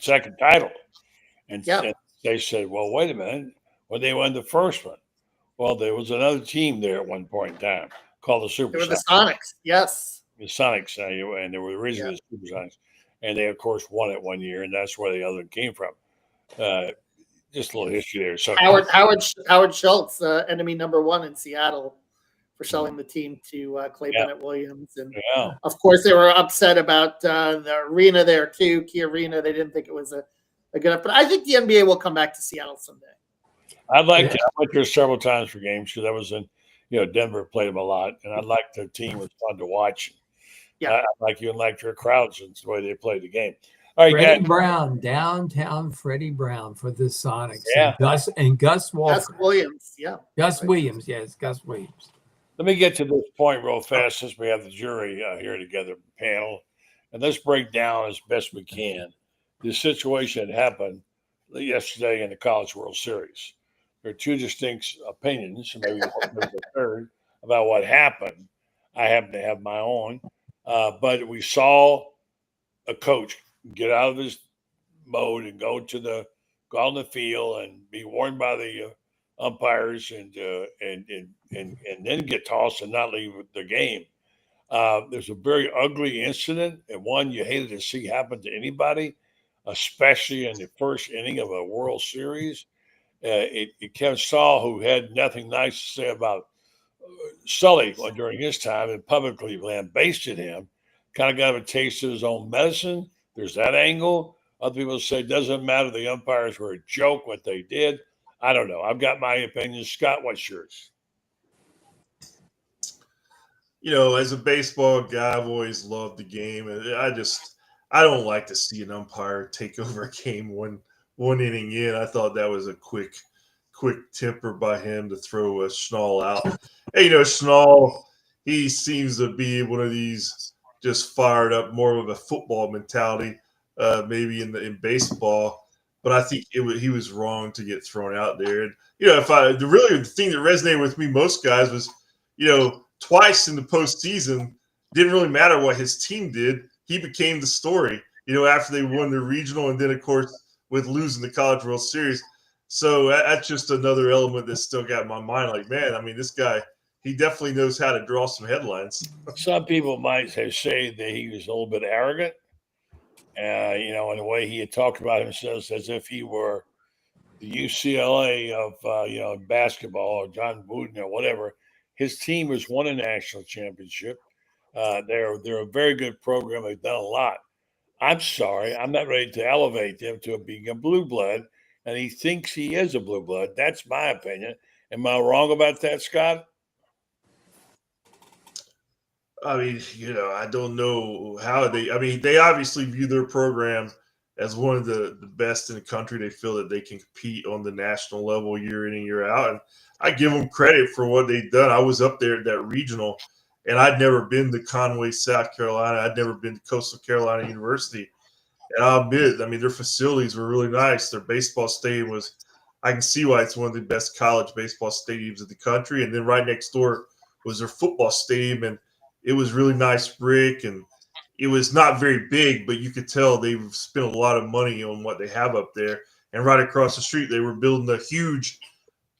Speaker 1: second title. And they said, well, wait a minute. When they won the first one, well, there was another team there at one point in time called the Super Sonics.
Speaker 11: The Sonics, yes.
Speaker 1: The Sonics, and they were originally the Super Sonics. And they, of course, won it one year, and that's where the other one came from. Just a little history there. So
Speaker 11: Howard Schultz, enemy number 1 in Seattle, for selling the team to Clay Bennett Williams. And, of course, they were upset about the arena there, too, Key Arena. They didn't think it was a good enough. But I think the NBA will come back to Seattle someday.
Speaker 1: I'd like to. I went there several times for games because I was in, Denver played them a lot, and I liked their team. It was fun to watch. Yeah, like you and like your crowds and the way they played the game. All right,
Speaker 9: Freddie Brown, downtown Freddie Brown for the Sonics.
Speaker 1: Yeah,
Speaker 9: and Gus Walker.
Speaker 11: Gus Williams,
Speaker 9: Gus Williams, yes, Gus Williams.
Speaker 1: Let me get to this point real fast since we have the jury here together, panel, and let's break down as best we can the situation that happened yesterday in the College World Series. There are 2 distinct opinions, maybe a third, about what happened. I happen to have my own. But we saw a coach get out of his mode and go out on the field and be warned by the umpires and then get tossed and not leave the game. There's a very ugly incident, and one you hated to see happen to anybody, especially in the first inning of a World Series. Kevin Schnall, who had nothing nice to say about Sully during his time and publicly lambasted him, kind of got him a taste of his own medicine. There's that angle. Other people say it doesn't matter. The umpires were a joke, what they did. I don't know. I've got my opinion. Scott, what's yours?
Speaker 10: As a baseball guy, I've always loved the game. And I don't like to see an umpire take over a game one inning in. I thought that was a quick temper by him to throw a Schnall out. Hey, Schnall, he seems to be one of these just fired up, more of a football mentality, maybe in baseball. But I think he was wrong to get thrown out there. And the thing that resonated with me most guys was, twice in the postseason, didn't really matter what his team did. He became the story. After they won the regional, and then of course with losing the College World Series. So that's just another element that still got in my mind. Like, man, I mean, this guy, he definitely knows how to draw some headlines.
Speaker 1: Some people might say that he was a little bit arrogant, in the way he had talked about himself as if he were the UCLA of, basketball, or John Wooden or whatever. His team has won a national championship. They're a very good program. They've done a lot. I'm sorry, I'm not ready to elevate them to being a blue blood, and he thinks he is a blue blood. That's my opinion. Am I wrong about that, Scott?
Speaker 10: I mean, I don't know how they obviously view their program as one of the best in the country. They feel that they can compete on the national level year in and year out. And I give them credit for what they've done. I was up there at that regional, and I'd never been to Conway, South Carolina. I'd never been to Coastal Carolina University. And I'll admit, their facilities were really nice. Their baseball stadium I can see why it's one of the best college baseball stadiums in the country. And then right next door was their football stadium, and it was really nice brick, and it was not very big, but you could tell they've spent a lot of money on what they have up there. And right across the street, they were building a huge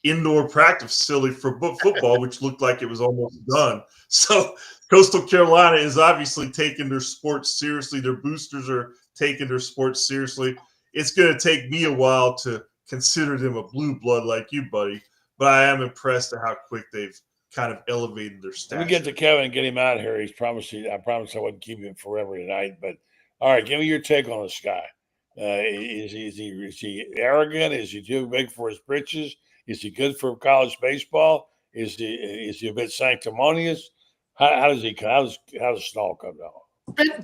Speaker 10: indoor practice facility for football, which looked like it was almost done. So Coastal Carolina is obviously taking their sports seriously. Their boosters are taking their sports seriously. It's going to take me a while to consider them a blue blood like you, buddy, but I am impressed at how quick they've kind of elevated their stature.
Speaker 1: Let me get to Kevin and get him out of here. I promised I wouldn't keep him forever tonight. But all right, give me your take on this guy. Is he arrogant? Is he too big for his britches? Is he good for college baseball? Is he a bit sanctimonious? How does Schnall come down?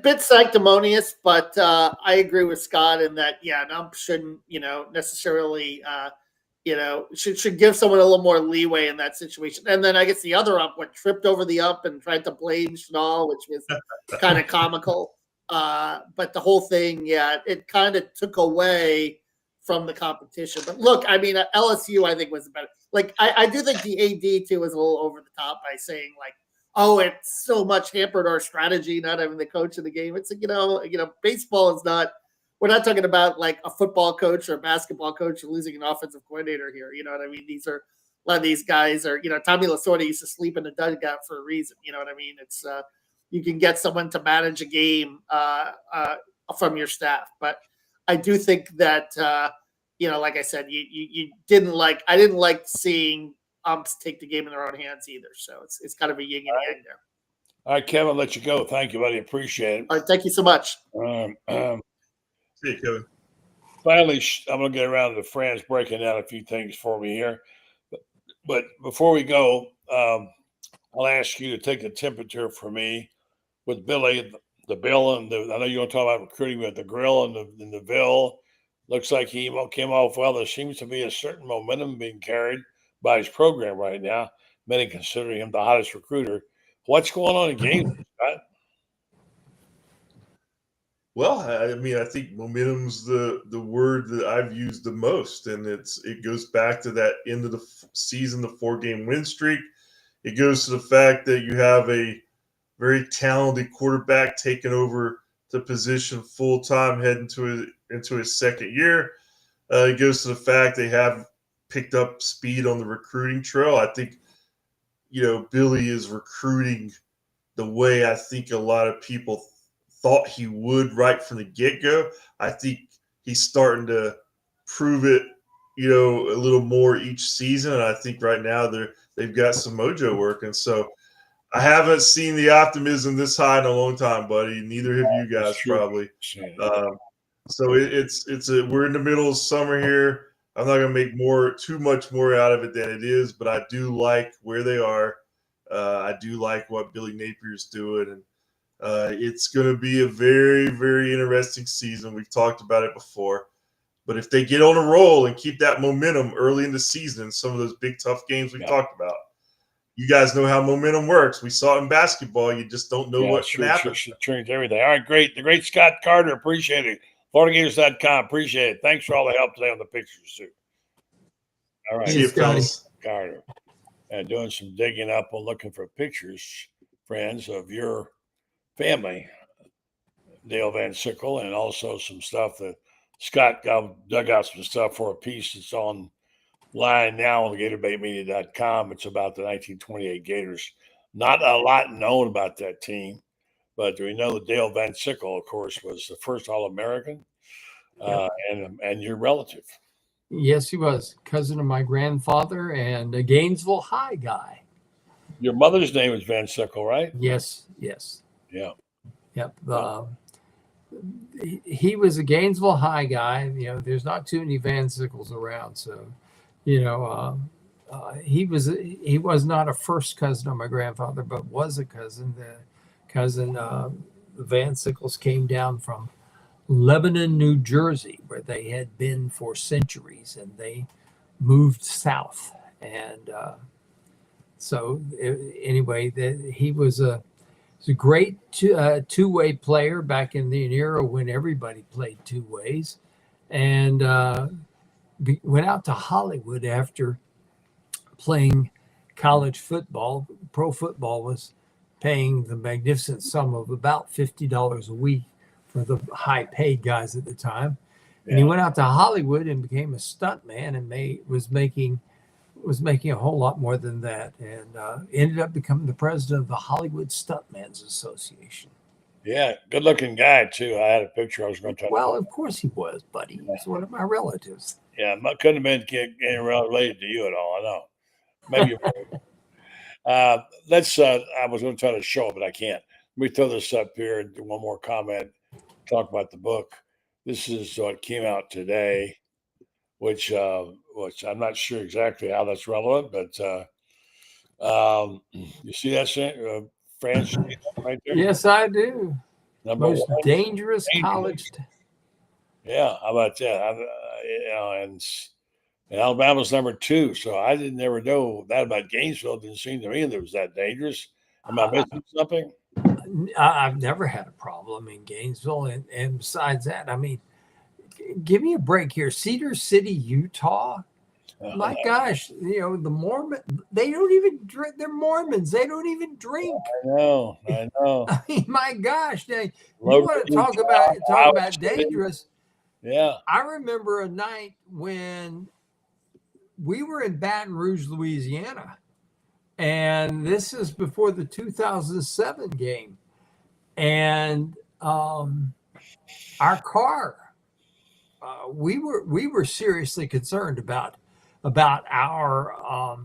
Speaker 11: Bit sanctimonious, but I agree with Scott in that an ump shouldn't necessarily should give someone a little more leeway in that situation. And then I guess the other ump tripped over the ump and tried to blame Schnall, which was kind of comical. But the whole thing, it kind of took away from the competition. But look, I mean, LSU, I think was better. Like, I do think the AD too was a little over the top by saying like, oh, it's so much hampered our strategy not having the coach of the game. It's like, baseball is not. We're not talking about like a football coach or a basketball coach losing an offensive coordinator here. You know what I mean? A lot of these guys are, Tommy Lasorda used to sleep in the dugout for a reason. You know what I mean? It's you can get someone to manage a game from your staff, but I do think that like I said, I didn't like seeing umps take the game in their own hands either. So it's kind of a yin and yang there.
Speaker 1: All right, Kevin, I'll let you go. Thank you, buddy. Appreciate it.
Speaker 11: All right, thank you so much.
Speaker 10: See you, Kevin.
Speaker 1: Finally, I'm going to get around to Franz breaking down a few things for me here. But before we go, I'll ask you to take the temperature for me with Billy, the Bill, and I know you're going to talk about recruiting with the grill and the Bill. Looks like he came off well. There seems to be a certain momentum being carried by his program right now, many considering him the hottest recruiter. What's going on in Gator, Scott?
Speaker 10: Well, I mean, I think momentum's the word that I've used the most, and it goes back to that end of the season, the 4-game win streak. It goes to the fact that you have a very talented quarterback taking over the position full time, heading into his second year. It goes to the fact they have picked up speed on the recruiting trail. I think Billy is recruiting the way I think a lot of people thought he would right from the get-go. I think he's starting to prove it a little more each season. And I think right now they've got some mojo working. So I haven't seen the optimism this high in a long time, buddy. Neither have you guys probably. So we're in the middle of summer here. I'm not going to make too much more out of it than it is, but I do like where they are. I do like what Billy Napier's doing, and it's going to be a very, very interesting season. We've talked about it before, but if they get on a roll and keep that momentum early in the season, some of those big tough games we talked about, you guys know how momentum works. We saw it in basketball. You just don't know what can happen.
Speaker 1: Change everything. All right, great. The great Scott Carter, appreciate it. FloridaGators.com, appreciate it. Thanks for all the help today on the pictures too. All right,
Speaker 10: see you, fellas.
Speaker 1: Carter, doing some digging up and looking for pictures, friends, of your family, Dale Van Sickle, and also some stuff that Scott dug out some stuff for a piece that's online now on GatorBaitMedia.com. It's about the 1928 Gators. Not a lot known about that team, but we know that Dale Van Sickle, of course, was the first All-American, and your relative.
Speaker 9: Yes, he was. Cousin of my grandfather and a Gainesville High guy.
Speaker 1: Your mother's name is Van Sickle, right?
Speaker 9: Yes.
Speaker 1: Yeah.
Speaker 9: Yep. He was a Gainesville High guy. There's not too many Van Sickles around, so he was not a first cousin of my grandfather, but was a cousin. The Van Sickles came down from Lebanon, New Jersey, where they had been for centuries, and they moved south. And he was a great two-way player back in the era when everybody played two ways, and went out to Hollywood after playing college football. Pro football was paying the magnificent sum of about $50 a week for the high-paid guys at the time. And he went out to Hollywood and became a stuntman and was making a whole lot more than that, and ended up becoming the president of the Hollywood Stuntmen's Association.
Speaker 1: Yeah, good-looking guy, too. I had a picture I was going to talk about.
Speaker 9: Well, of course he was, buddy. He was one of my relatives.
Speaker 1: Yeah, couldn't have been related to you at all, I know. Maybe I was going to try to show it, but I can't. Let me throw this up here and do one more comment, talk about the book. This is what came out today, which I'm not sure exactly how that's relevant, but you see that, Franz, right there?
Speaker 9: Yes, I do.
Speaker 1: Most
Speaker 9: dangerous college.
Speaker 1: Yeah, how about that? And Alabama's number 2, so I never know that about Gainesville. It didn't seem to me that it was that dangerous. Am I missing something?
Speaker 9: I've never had a problem in Gainesville, and besides that, I mean, give me a break here. Cedar City, Utah. My gosh, the Mormon, they don't even drink. They're Mormons. They don't even drink.
Speaker 1: I know.
Speaker 9: I mean, my gosh, you want to talk about dangerous.
Speaker 1: Yeah.
Speaker 9: I remember a night when we were in Baton Rouge, Louisiana, and this is before the 2007 game. And our car, we were seriously concerned about our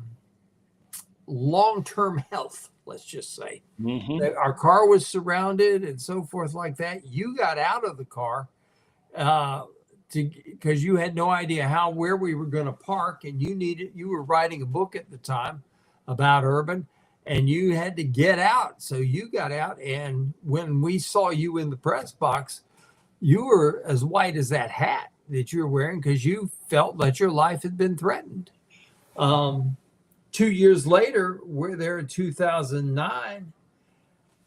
Speaker 9: long-term health, let's just say.
Speaker 1: Mm-hmm.
Speaker 9: Our car was surrounded and so forth like that. You got out of the car because you had no idea where we were going to park, and you were writing a book at the time about urban, and you had to get out. So you got out, and when we saw you in the press box, you were as white as that hat that you're wearing because you felt that your life had been threatened. 2 years later, we're there in 2009,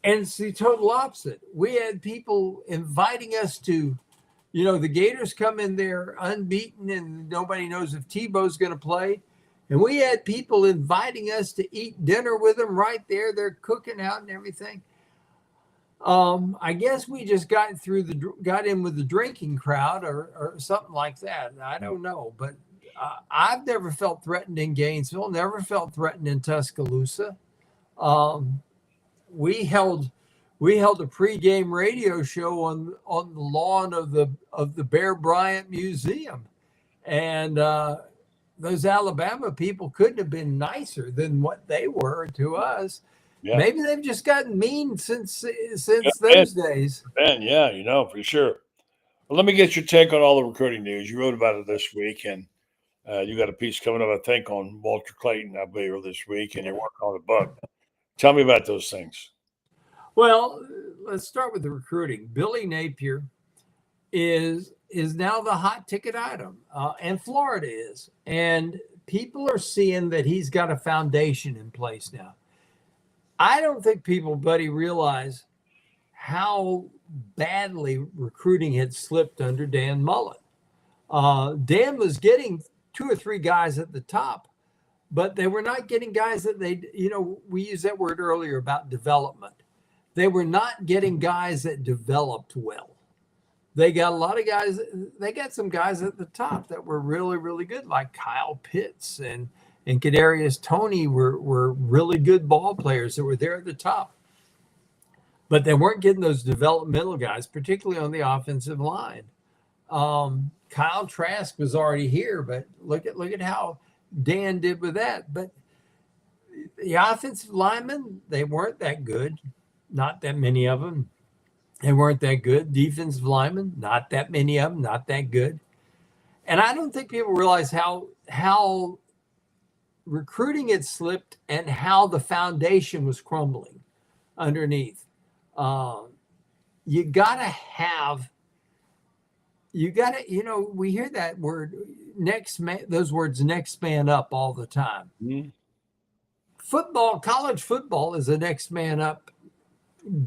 Speaker 9: and it's the total opposite. We had people inviting us to, the Gators come in there unbeaten and nobody knows if Tebow's going to play. And we had people inviting us to eat dinner with them right there. They're cooking out and everything. I guess we just got in with the drinking crowd or something like that. I don't know, but I've never felt threatened in Gainesville, never felt threatened in Tuscaloosa. We held a pregame radio show on the lawn of the Bear Bryant Museum, and those Alabama people couldn't have been nicer than what they were to us.
Speaker 1: Yeah.
Speaker 9: Maybe they've just gotten mean since those days.
Speaker 1: Ben, yeah, for sure. Well, let me get your take on all the recruiting news. You wrote about it this week, and you got a piece coming up, I think, on Walter Clayton, I believe, this week, and you're working on a book. Tell me about those things.
Speaker 9: Well, let's start with the recruiting. Billy Napier is now the hot ticket item, and Florida is. And people are seeing that he's got a foundation in place now. I don't think people, buddy, realize how badly recruiting had slipped under Dan Mullen. Dan was getting 2 or 3 guys at the top, but they were not getting guys that we used that word earlier about development. They were not getting guys that developed well. They got a lot of guys. They got some guys at the top that were really, really good, like Kyle Pitts and Kadarius Toney were really good ball players that were there at the top. But they weren't getting those developmental guys, particularly on the offensive line. Kyle Trask was already here, but look at how Dan did with that. But the offensive linemen, they weren't that good. Not that many of them. They weren't that good. Defensive linemen, not that many of them, not that good. And I don't think people realize how recruiting had slipped and how the foundation was crumbling underneath. We hear that word those words, next man up, all the time.
Speaker 1: Mm-hmm.
Speaker 9: College football is a next man up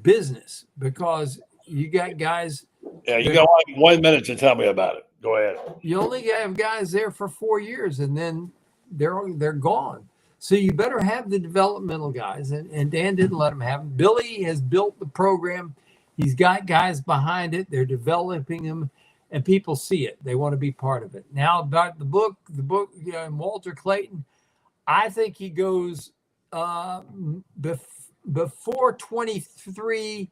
Speaker 9: business because you got guys.
Speaker 1: Yeah, you got 1 minute to tell me about it. Go ahead.
Speaker 9: You only have guys there for 4 years and then they're gone. So you better have the developmental guys, and Dan didn't let them have them. Billy has built the program. He's got guys behind it. They're developing them, and people see it. They want to be part of it. Now about the book, Walter Clayton, I think he goes before 23,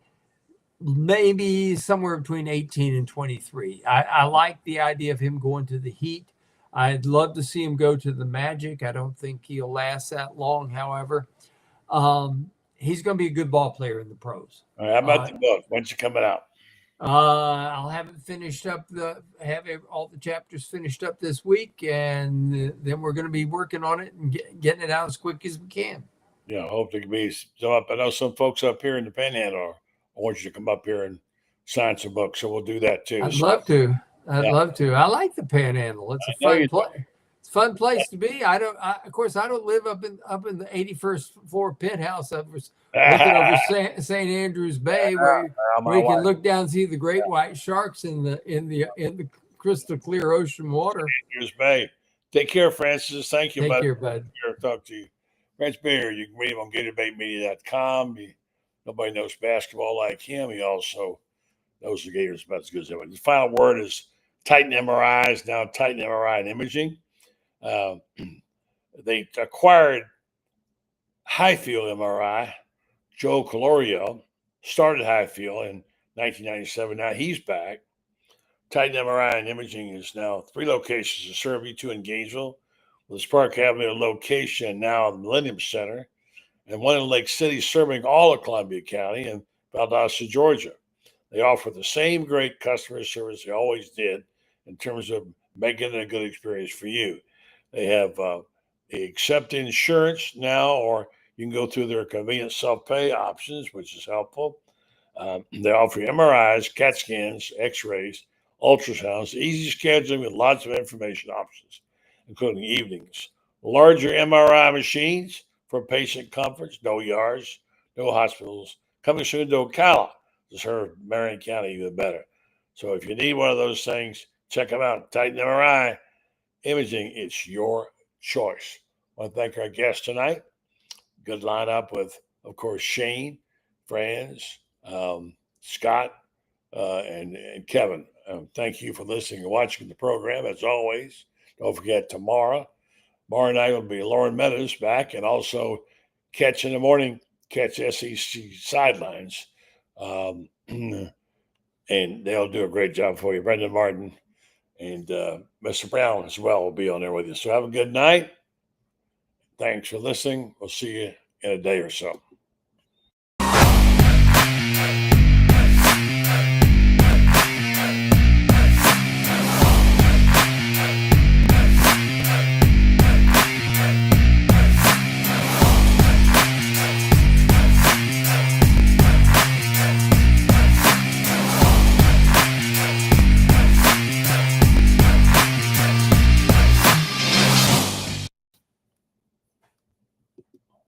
Speaker 9: maybe somewhere between 18 and 23. I like the idea of him going to the Heat. I'd love to see him go to the Magic. I don't think he'll last that long, however. He's going to be a good ball player in the pros.
Speaker 1: All right, how about the book? When's it coming out?
Speaker 9: I'll have it finished up. All the chapters finished up this week, and then we're going to be working on it and getting it out as quick as we can.
Speaker 1: Yeah, I hope there can be some up. I know some folks up here in the Panhandle. I want you to come up here and sign some books, so we'll do that too.
Speaker 9: I'd love to. Love to. I like the Panhandle. It's a fun place. It's a fun place to be. Of course, I don't live up in the 81st floor penthouse. I was looking over St. Andrews Bay, where you can look down and see the great white sharks in the crystal clear ocean water.
Speaker 1: Andrews Bay. Take care, Francis. Thank you,
Speaker 9: Take
Speaker 1: bud.
Speaker 10: care,
Speaker 9: bud.
Speaker 1: Talk to you. Franz Beard. You can read him on GatorBaitMedia.com. Nobody knows basketball like him. He also knows the Gators about as good as anyone. The final word is Titan MRI is now Titan MRI and Imaging. They acquired Highfield MRI. Joe Colorio started Highfield in 1997. Now he's back. Titan MRI and Imaging is now 3 locations in Serbia, 2 in Gainesville, with the Spark Avenue location now at the Millennium Center, and 1 in Lake City, serving all of Columbia County, and Valdosta, Georgia. They offer the same great customer service they always did in terms of making it a good experience for you. They have they accept insurance now, or you can go through their convenient self-pay options, which is helpful. They offer MRIs, CAT scans, X-rays, ultrasounds, easy scheduling with lots of information options, including evenings. Larger MRI machines for patient comforts, no yards, no hospitals. Coming soon to Ocala to serve Marion County even better. So if you need one of those things, check them out. Titan MRI Imaging, it's your choice. I want to thank our guest tonight. Good lineup with, of course, Shane, Franz, Scott, and Kevin. Thank you for listening and watching the program, as always. Don't forget, tomorrow night will be Lauren Meadows back, and also Catch in the Morning, Catch SEC Sidelines. And they'll do a great job for you. Brendan Martin And Mr. Brown as well will be on there with you. So have a good night. Thanks for listening. We'll see you in a day or so.